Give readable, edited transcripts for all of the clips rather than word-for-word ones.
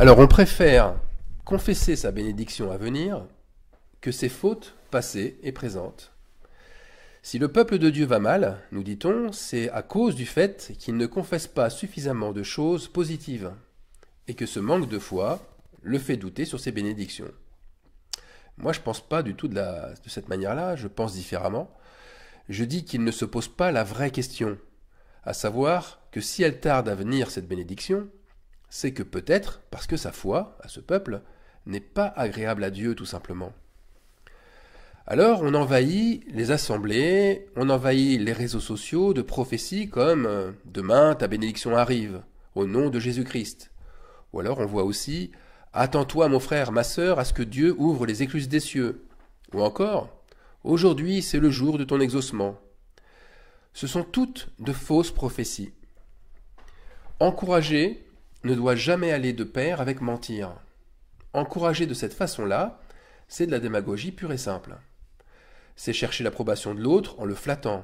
Alors on préfère confesser sa bénédiction à venir que ses fautes passées et présentes. Si le peuple de Dieu va mal, nous dit-on, c'est à cause du fait qu'il ne confesse pas suffisamment de choses positives et que ce manque de foi le fait douter sur ses bénédictions. Moi, je ne pense pas du tout de cette manière-là, je pense différemment. Je dis qu'il ne se pose pas la vraie question, à savoir que si elle tarde à venir, cette bénédiction, c'est que peut-être parce que sa foi, à ce peuple, n'est pas agréable à Dieu tout simplement. Alors on envahit les assemblées, on envahit les réseaux sociaux de prophéties comme « Demain ta bénédiction arrive, au nom de Jésus-Christ ». Ou alors on voit aussi « Attends-toi mon frère, ma sœur, à ce que Dieu ouvre les écluses des cieux ». Ou encore « Aujourd'hui c'est le jour de ton exaucement ». Ce sont toutes de fausses prophéties. Encourager ne doit jamais aller de pair avec mentir. Encourager de cette façon-là, c'est de la démagogie pure et simple. C'est chercher l'approbation de l'autre en le flattant,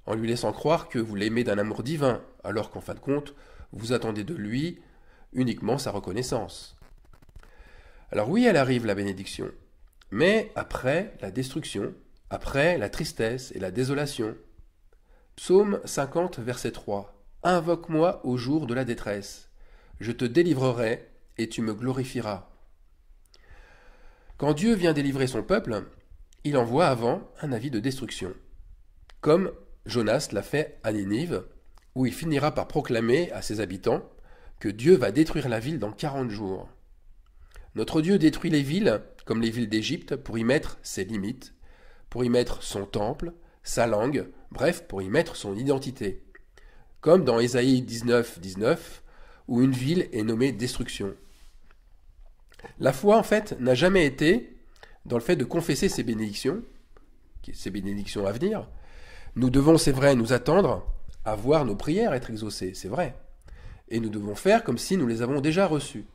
en lui laissant croire que vous l'aimez d'un amour divin, alors qu'en fin de compte, vous attendez de lui uniquement sa reconnaissance. Alors oui, elle arrive la bénédiction, mais après la destruction, après la tristesse et la désolation. Psaume 50, verset 3. « Invoque-moi au jour de la détresse. Je te délivrerai et tu me glorifieras. » Quand Dieu vient délivrer son peuple, il envoie avant un avis de destruction, comme Jonas l'a fait à Ninive, où il finira par proclamer à ses habitants que Dieu va détruire la ville dans 40 jours. Notre Dieu détruit les villes, comme les villes d'Égypte, pour y mettre ses limites, pour y mettre son temple, sa langue, bref, pour y mettre son identité. Comme dans Ésaïe 19, 19, où une ville est nommée destruction. La foi, en fait, n'a jamais été dans le fait de confesser ses bénédictions à venir. Nous devons, c'est vrai, nous attendre à voir nos prières être exaucées, c'est vrai. Et nous devons faire comme si nous les avons déjà reçues.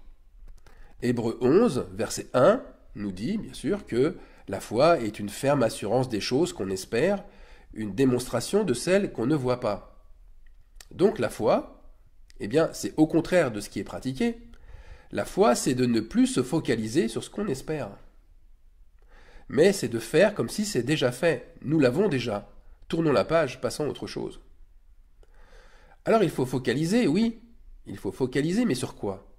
Hébreux 11, verset 1, nous dit, bien sûr, que la foi est une ferme assurance des choses qu'on espère, une démonstration de celles qu'on ne voit pas. Donc la foi, eh bien, c'est au contraire de ce qui est pratiqué. La foi, c'est de ne plus se focaliser sur ce qu'on espère. Mais c'est de faire comme si c'est déjà fait. Nous l'avons déjà. Tournons la page, passons à autre chose. Alors il faut focaliser, oui. Il faut focaliser, mais sur quoi?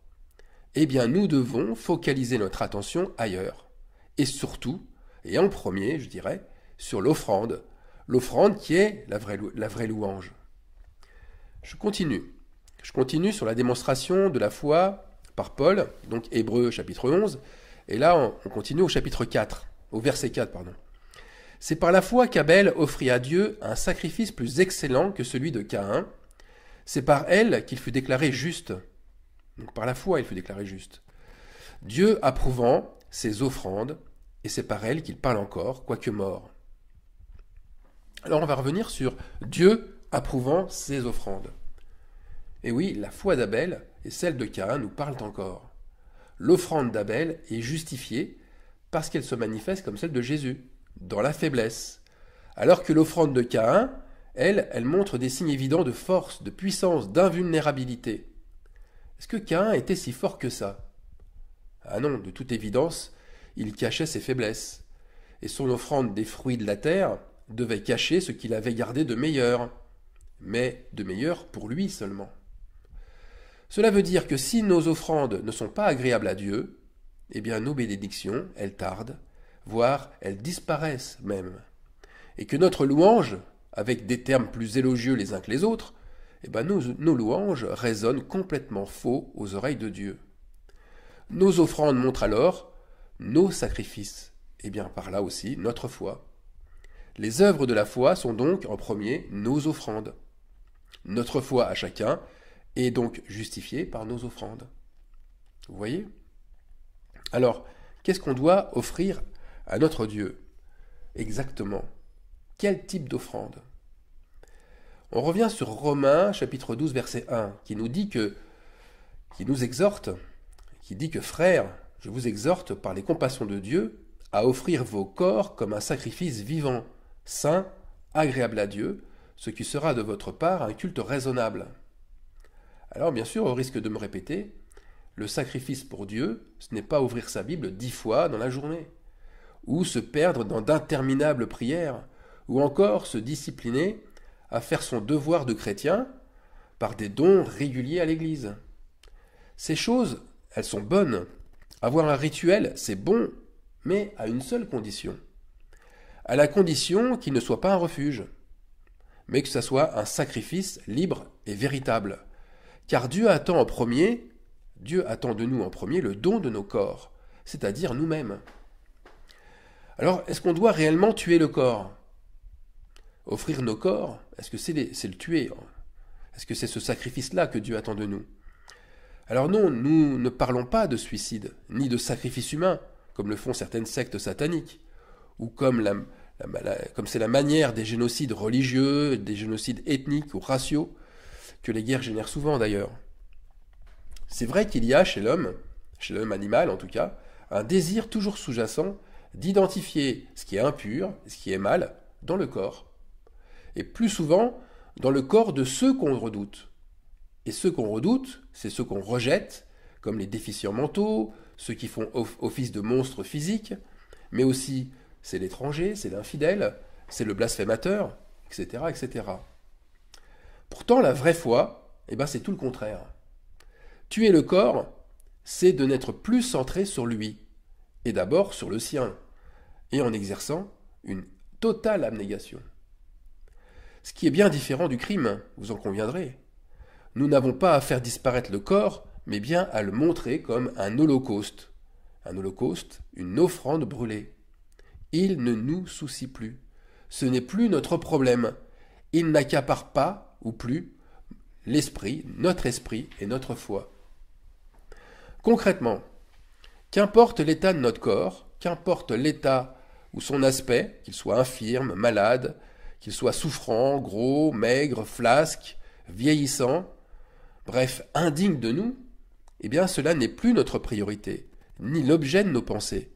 Eh bien, nous devons focaliser notre attention ailleurs. Et surtout, et en premier, je dirais, sur l'offrande. L'offrande qui est la vraie louange. Je continue sur la démonstration de la foi par Paul, donc Hébreux chapitre 11, et là on continue au chapitre 4, au verset 4, pardon. C'est par la foi qu'Abel offrit à Dieu un sacrifice plus excellent que celui de Caïn. C'est par elle qu'il fut déclaré juste. Donc par la foi il fut déclaré juste. Dieu approuvant ses offrandes, et c'est par elle qu'il parle encore, quoique mort. Alors on va revenir sur Dieu approuvant ses offrandes. Et oui, la foi d'Abel et celle de Caïn nous parlent encore. L'offrande d'Abel est justifiée parce qu'elle se manifeste comme celle de Jésus, dans la faiblesse. Alors que l'offrande de Caïn, elle montre des signes évidents de force, de puissance, d'invulnérabilité. Est-ce que Caïn était si fort que ça? Ah non, de toute évidence, il cachait ses faiblesses. Et son offrande des fruits de la terre devait cacher ce qu'il avait gardé de meilleur, mais de meilleur pour lui seulement. Cela veut dire que si nos offrandes ne sont pas agréables à Dieu, eh bien nos bénédictions, elles tardent, voire elles disparaissent même. Et que notre louange, avec des termes plus élogieux les uns que les autres, eh bien nos louanges résonnent complètement faux aux oreilles de Dieu. Nos offrandes montrent alors nos sacrifices, et bien par là aussi notre foi. Les œuvres de la foi sont donc en premier nos offrandes. Notre foi à chacun est donc justifiée par nos offrandes. Vous voyez? Alors, qu'est-ce qu'on doit offrir à notre Dieu? Exactement. Quel type d'offrande? On revient sur Romains chapitre 12 verset 1 qui nous exhorte, qui dit que frères, je vous exhorte par les compassions de Dieu à offrir vos corps comme un sacrifice vivant, saint, agréable à Dieu, ce qui sera de votre part un culte raisonnable. Alors bien sûr, au risque de me répéter, Le sacrifice pour Dieu, ce n'est pas ouvrir sa Bible 10 fois dans la journée, ou se perdre dans d'interminables prières, ou encore se discipliner à faire son devoir de chrétien par des dons réguliers à l'Église. Ces choses, elles sont bonnes. Avoir un rituel, c'est bon, mais à une seule condition. À la condition qu'il ne soit pas un refuge, mais que ça soit un sacrifice libre et véritable. Car Dieu attend de nous en premier le don de nos corps, c'est-à-dire nous-mêmes. Alors, est-ce qu'on doit réellement tuer le corps? Offrir nos corps, est-ce que c'est le tuer? Est-ce que c'est ce sacrifice-là que Dieu attend de nous? Alors non, nous ne parlons pas de suicide, ni de sacrifice humain, comme le font certaines sectes sataniques, ou comme c'est la manière des génocides religieux, des génocides ethniques ou raciaux, que les guerres génèrent souvent d'ailleurs. C'est vrai qu'il y a chez l'homme animal en tout cas, un désir toujours sous-jacent d'identifier ce qui est impur, ce qui est mal, dans le corps. Et plus souvent, dans le corps de ceux qu'on redoute. Et ceux qu'on redoute, c'est ceux qu'on rejette, comme les déficients mentaux, ceux qui font office de monstres physiques, mais aussi c'est l'étranger, c'est l'infidèle, c'est le blasphémateur, etc., etc. Pourtant, la vraie foi, c'est tout le contraire. Tuer le corps, c'est de n'être plus centré sur lui, et d'abord sur le sien, et en exerçant une totale abnégation. Ce qui est bien différent du crime, vous en conviendrez. Nous n'avons pas à faire disparaître le corps, mais bien à le montrer comme un holocauste. Un holocauste, une offrande brûlée. Il ne nous soucie plus. Ce n'est plus notre problème. Il n'accapare pas, ou plus, notre esprit et notre foi. Concrètement, qu'importe l'état de notre corps, qu'importe l'état ou son aspect, qu'il soit infirme, malade, qu'il soit souffrant, gros, maigre, flasque, vieillissant, bref, indigne de nous, cela n'est plus notre priorité, ni l'objet de nos pensées.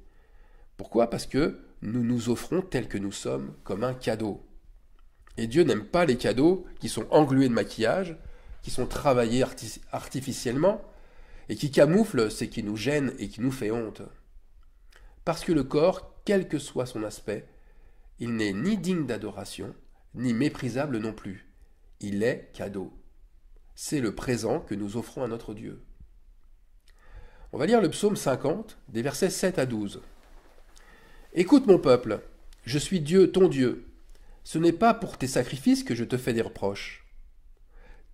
Pourquoi? Parce que nous nous offrons tels que nous sommes, comme un cadeau. Et Dieu n'aime pas les cadeaux qui sont englués de maquillage, qui sont travaillés artificiellement, et qui camouflent ce qui nous gêne et qui nous fait honte. Parce que le corps, quel que soit son aspect, il n'est ni digne d'adoration, ni méprisable non plus. Il est cadeau. C'est le présent que nous offrons à notre Dieu. On va lire le psaume 50, des versets 7 à 12. « Écoute mon peuple, je suis Dieu, ton Dieu. Ce n'est pas pour tes sacrifices que je te fais des reproches.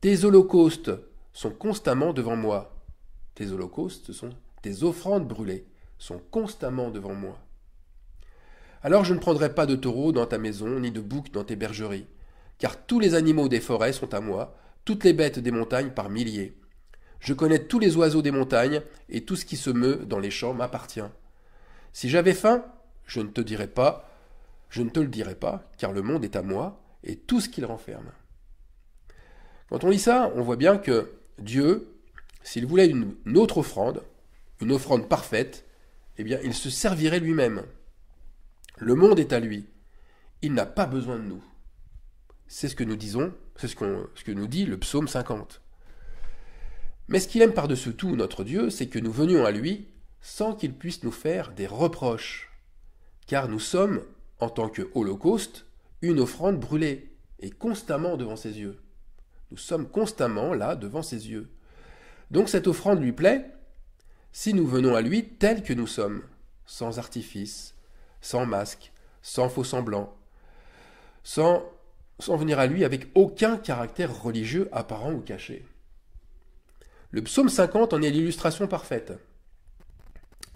Tes holocaustes sont constamment devant moi. » Tes holocaustes, ce sont tes offrandes brûlées, sont constamment devant moi. Alors je ne prendrai pas de taureau dans ta maison, ni de bouc dans tes bergeries, car tous les animaux des forêts sont à moi, toutes les bêtes des montagnes par milliers. Je connais tous les oiseaux des montagnes, et tout ce qui se meut dans les champs m'appartient. Si j'avais faim, je ne te le dirais pas, car le monde est à moi, et tout ce qu'il renferme. Quand on lit ça, on voit bien que Dieu, s'il voulait une autre offrande, une offrande parfaite, il se servirait lui-même. Le monde est à lui. Il n'a pas besoin de nous. C'est ce que nous disons, c'est ce que nous dit le psaume 50. Mais ce qu'il aime par-dessus tout, notre Dieu, c'est que nous venions à lui sans qu'il puisse nous faire des reproches. Car nous sommes, en tant que holocauste, une offrande brûlée, et constamment devant ses yeux. Nous sommes constamment là, devant ses yeux. Donc cette offrande lui plaît si nous venons à lui tels que nous sommes, sans artifice, sans masque, sans faux semblant, sans venir à lui avec aucun caractère religieux apparent ou caché. Le psaume 50 en est l'illustration parfaite.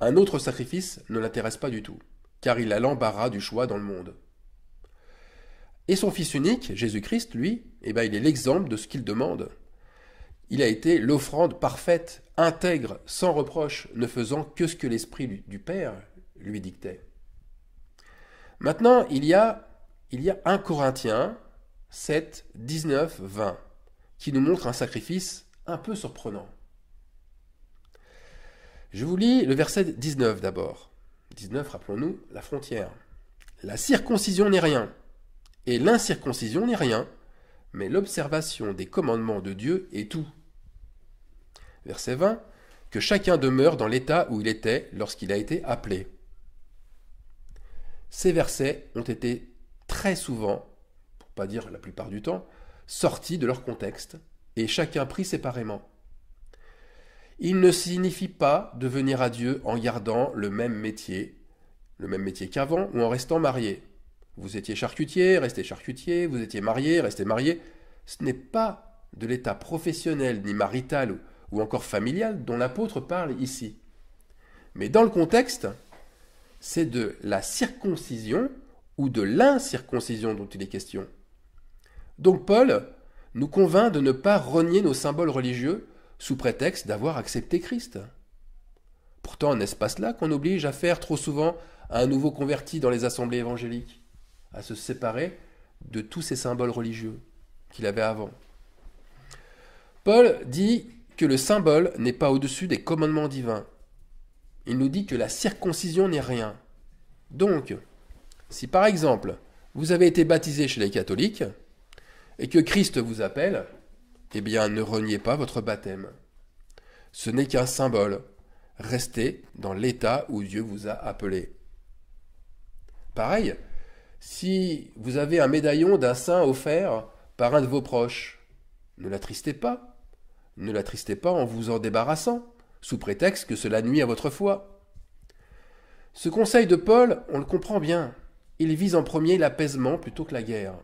Un autre sacrifice ne l'intéresse pas du tout, car il a l'embarras du choix dans le monde. Et son Fils unique, Jésus-Christ, lui, il est l'exemple de ce qu'il demande. Il a été l'offrande parfaite, intègre, sans reproche, ne faisant que ce que l'Esprit du Père lui dictait. Maintenant, il y a 1 Corinthiens 7, 19, 20, qui nous montre un sacrifice un peu surprenant. Je vous lis le verset 19 d'abord. 19, rappelons-nous, la frontière. La circoncision n'est rien, et l'incirconcision n'est rien, mais l'observation des commandements de Dieu est tout. Verset 20. que chacun demeure dans l'état où il était lorsqu'il a été appelé. Ces versets ont été très souvent, pour ne pas dire la plupart du temps, sortis de leur contexte et chacun pris séparément. Il ne signifie pas de venir à Dieu en gardant le même métier qu'avant ou en restant marié. Vous étiez charcutier, restez charcutier, vous étiez marié, restez marié. Ce n'est pas de l'état professionnel ni marital ou encore familial dont l'apôtre parle ici. Mais dans le contexte, c'est de la circoncision ou de l'incirconcision dont il est question. Donc Paul nous convainc de ne pas renier nos symboles religieux sous prétexte d'avoir accepté Christ. Pourtant, n'est-ce pas cela qu'on oblige à faire trop souvent à un nouveau converti dans les assemblées évangéliques, à se séparer de tous ces symboles religieux qu'il avait avant. Paul dit que le symbole n'est pas au-dessus des commandements divins. Il nous dit que la circoncision n'est rien. Donc, si par exemple, vous avez été baptisé chez les catholiques et que Christ vous appelle, eh bien, ne reniez pas votre baptême. Ce n'est qu'un symbole. Restez dans l'état où Dieu vous a appelé. Pareil, si vous avez un médaillon d'un saint offert par un de vos proches, ne l'attristez pas. Ne l'attristez pas en vous en débarrassant, sous prétexte que cela nuit à votre foi. Ce conseil de Paul, on le comprend bien. Il vise en premier l'apaisement plutôt que la guerre.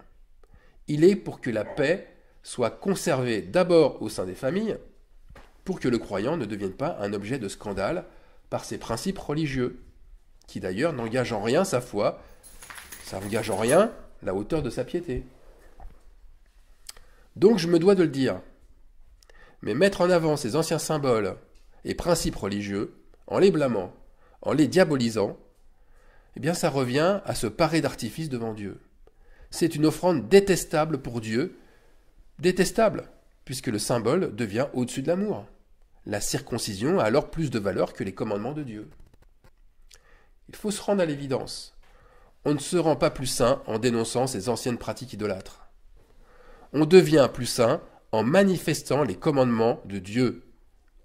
Il est pour que la paix soit conservée d'abord au sein des familles, pour que le croyant ne devienne pas un objet de scandale par ses principes religieux, qui d'ailleurs n'engagent en rien sa foi, ça n'engage en rien la hauteur de sa piété. Donc je me dois de le dire, mais mettre en avant ces anciens symboles et principes religieux, en les blâmant, en les diabolisant, eh bien ça revient à se parer d'artifice devant Dieu. C'est une offrande détestable pour Dieu, détestable, puisque le symbole devient au-dessus de l'amour. La circoncision a alors plus de valeur que les commandements de Dieu. Il faut se rendre à l'évidence. On ne se rend pas plus saint en dénonçant ces anciennes pratiques idolâtres. On devient plus saint en manifestant les commandements de Dieu,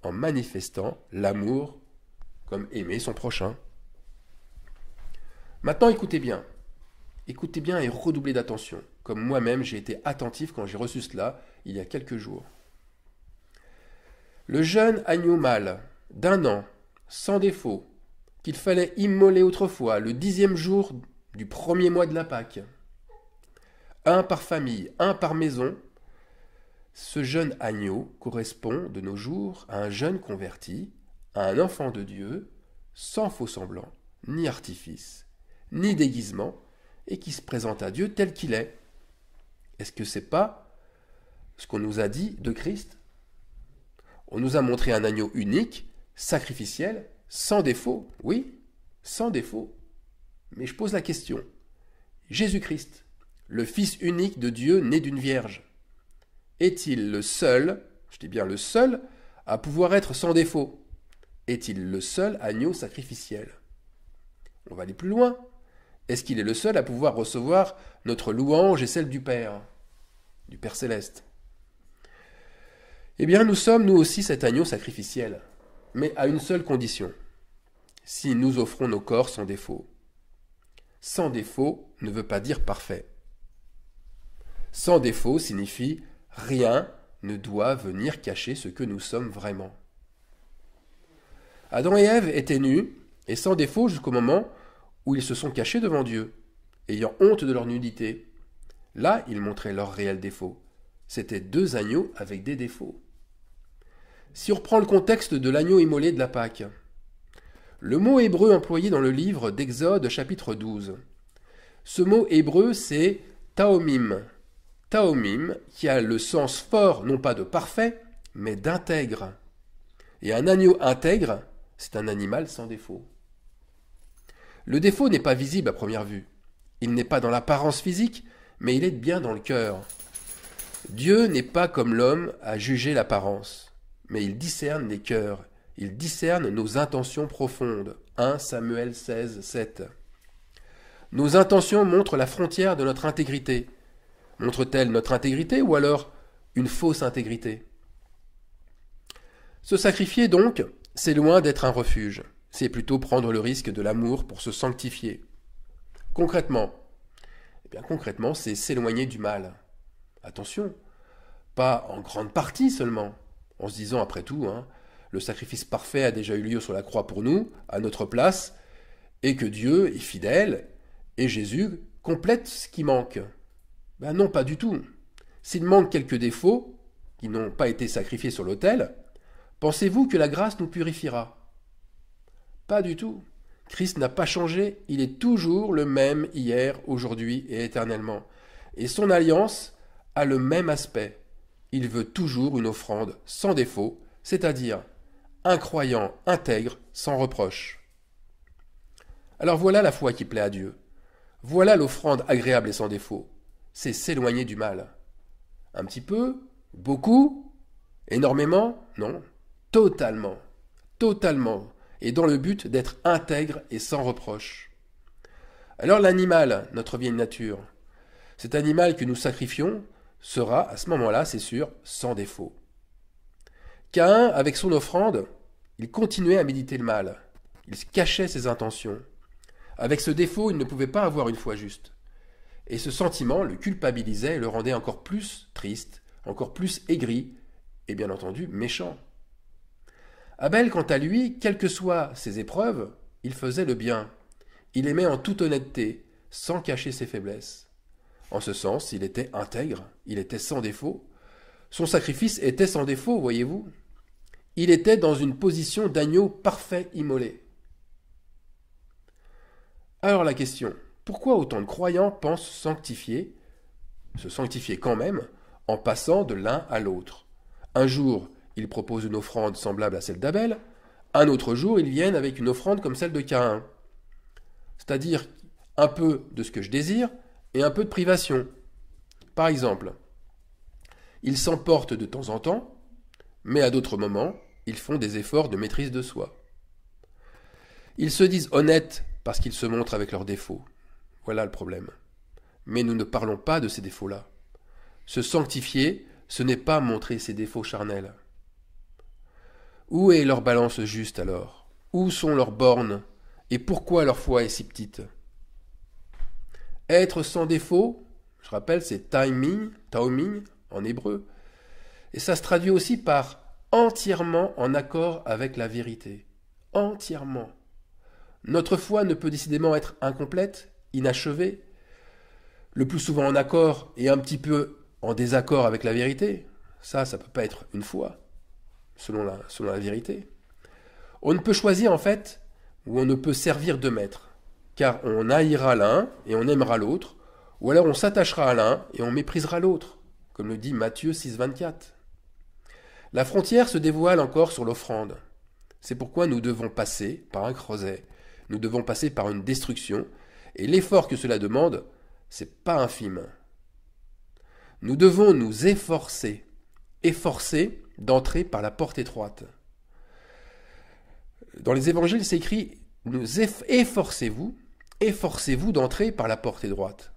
en manifestant l'amour comme aimer son prochain. Maintenant, écoutez bien et redoublez d'attention, comme moi-même j'ai été attentif quand j'ai reçu cela il y a quelques jours. Le jeune agneau mâle d'1 an, sans défaut, qu'il fallait immoler autrefois le 10e jour du 1er mois de la Pâque, un par famille, un par maison, ce jeune agneau correspond de nos jours à un jeune converti, à un enfant de Dieu, sans faux semblant, ni artifice, ni déguisement, et qui se présente à Dieu tel qu'il est. Est-ce que c'est pas ce qu'on nous a dit de Christ? On nous a montré un agneau unique, sacrificiel, sans défaut, oui, sans défaut. Mais je pose la question. Jésus-Christ, le Fils unique de Dieu né d'une vierge, est-il le seul, je dis bien le seul, à pouvoir être sans défaut? Est-il le seul agneau sacrificiel? On va aller plus loin. Est-ce qu'il est le seul à pouvoir recevoir notre louange et celle du Père céleste? Eh bien, nous sommes nous aussi cet agneau sacrificiel, mais à une seule condition, si nous offrons nos corps sans défaut. Sans défaut ne veut pas dire parfait. Sans défaut signifie rien ne doit venir cacher ce que nous sommes vraiment. Adam et Ève étaient nus et sans défaut jusqu'au moment où ils se sont cachés devant Dieu, ayant honte de leur nudité. Là, ils montraient leurs réels défauts. C'étaient 2 agneaux avec des défauts. Si on reprend le contexte de l'agneau immolé de la Pâque, le mot hébreu employé dans le livre d'Exode chapitre 12, ce mot hébreu c'est taomim. Taomim qui a le sens fort non pas de parfait, mais d'intègre. Et un agneau intègre, c'est un animal sans défaut. Le défaut n'est pas visible à première vue. Il n'est pas dans l'apparence physique, mais il est bien dans le cœur. Dieu n'est pas comme l'homme à juger l'apparence, mais il discerne les cœurs, il discerne nos intentions profondes. 1 Samuel 16, 7. Nos intentions montrent la frontière de notre intégrité. Montrent-elles notre intégrité ou alors une fausse intégrité? Se sacrifier donc, c'est loin d'être un refuge, c'est plutôt prendre le risque de l'amour pour se sanctifier. Concrètement, concrètement, c'est s'éloigner du mal. Attention, pas en grande partie seulement, en se disant après tout, le sacrifice parfait a déjà eu lieu sur la croix pour nous, à notre place, et que Dieu est fidèle, et Jésus complète ce qui manque. Non, pas du tout. S'il manque quelques défauts, qui n'ont pas été sacrifiés sur l'autel, pensez-vous que la grâce nous purifiera? Pas du tout. Christ n'a pas changé, il est toujours le même hier, aujourd'hui et éternellement. Et son alliance a le même aspect. Il veut toujours une offrande sans défaut, c'est-à-dire un croyant intègre, sans reproche. Alors voilà la foi qui plaît à Dieu. Voilà l'offrande agréable et sans défaut. C'est s'éloigner du mal. Un petit peu? Beaucoup? Énormément? Non. Totalement. Totalement. Et dans le but d'être intègre et sans reproche. Alors l'animal, notre vieille nature, cet animal que nous sacrifions, sera à ce moment-là, c'est sûr, sans défaut. Caïn, avec son offrande, il continuait à méditer le mal. Il cachait ses intentions. Avec ce défaut, il ne pouvait pas avoir une foi juste. Et ce sentiment le culpabilisait et le rendait encore plus triste, encore plus aigri, et bien entendu méchant. Abel, quant à lui, quelles que soient ses épreuves, il faisait le bien. Il aimait en toute honnêteté, sans cacher ses faiblesses. En ce sens, il était intègre, il était sans défaut. Son sacrifice était sans défaut, voyez-vous. Il était dans une position d'agneau parfait immolé. Alors la question, pourquoi autant de croyants pensent se sanctifier quand même, en passant de l'un à l'autre? Un jour, ils proposent une offrande semblable à celle d'Abel, un autre jour, ils viennent avec une offrande comme celle de Caïn. C'est-à-dire un peu de ce que je désire et un peu de privation. Par exemple, ils s'emportent de temps en temps, mais à d'autres moments, ils font des efforts de maîtrise de soi. Ils se disent honnêtes parce qu'ils se montrent avec leurs défauts. Voilà le problème. Mais nous ne parlons pas de ces défauts-là. Se sanctifier, ce n'est pas montrer ses défauts charnels. Où est leur balance juste alors? Où sont leurs bornes? Et pourquoi leur foi est si petite? Être sans défaut, je rappelle, c'est taoming en hébreu. Et ça se traduit aussi par entièrement en accord avec la vérité. Entièrement. Notre foi ne peut décidément être incomplète, inachevée, le plus souvent en accord et un petit peu en désaccord avec la vérité. Ça peut pas être une foi, selon la vérité. On ne peut choisir en fait, ou on ne peut servir de maître, car on haïra l'un et on aimera l'autre, ou alors on s'attachera à l'un et on méprisera l'autre, comme le dit Matthieu 6,24. La frontière se dévoile encore sur l'offrande. C'est pourquoi nous devons passer par un creuset, nous devons passer par une destruction, et l'effort que cela demande, c'est pas infime. Nous devons nous efforcer d'entrer par la porte étroite. Dans les évangiles, c'est écrit efforcez-vous d'entrer par la porte étroite.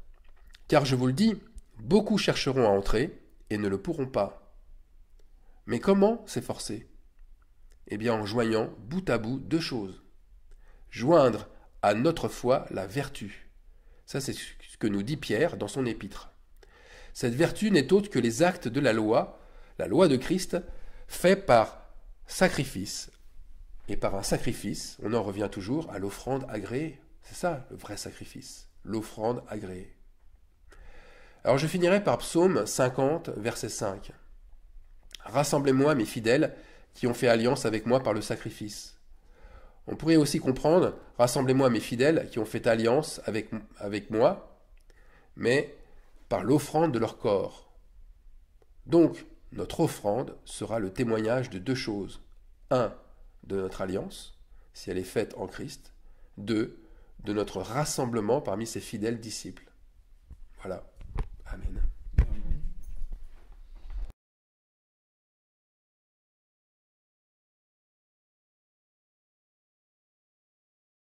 Car je vous le dis, beaucoup chercheront à entrer et ne le pourront pas. Mais comment s'efforcer? Eh bien en joignant bout à bout deux choses. Joindre à notre foi la vertu. Ça, c'est ce que nous dit Pierre dans son épître. Cette vertu n'est autre que les actes de la loi de Christ, faits par sacrifice. Et par un sacrifice, on en revient toujours à l'offrande agréée. C'est ça le vrai sacrifice, l'offrande agréée. Alors je finirai par Psaume 50, verset 5. Rassemblez-moi mes fidèles qui ont fait alliance avec moi par le sacrifice. On pourrait aussi comprendre, rassemblez-moi mes fidèles qui ont fait alliance avec moi, mais par l'offrande de leur corps. Donc, notre offrande sera le témoignage de deux choses. 1. De notre alliance, si elle est faite en Christ. 2. De notre rassemblement parmi ses fidèles disciples. Voilà.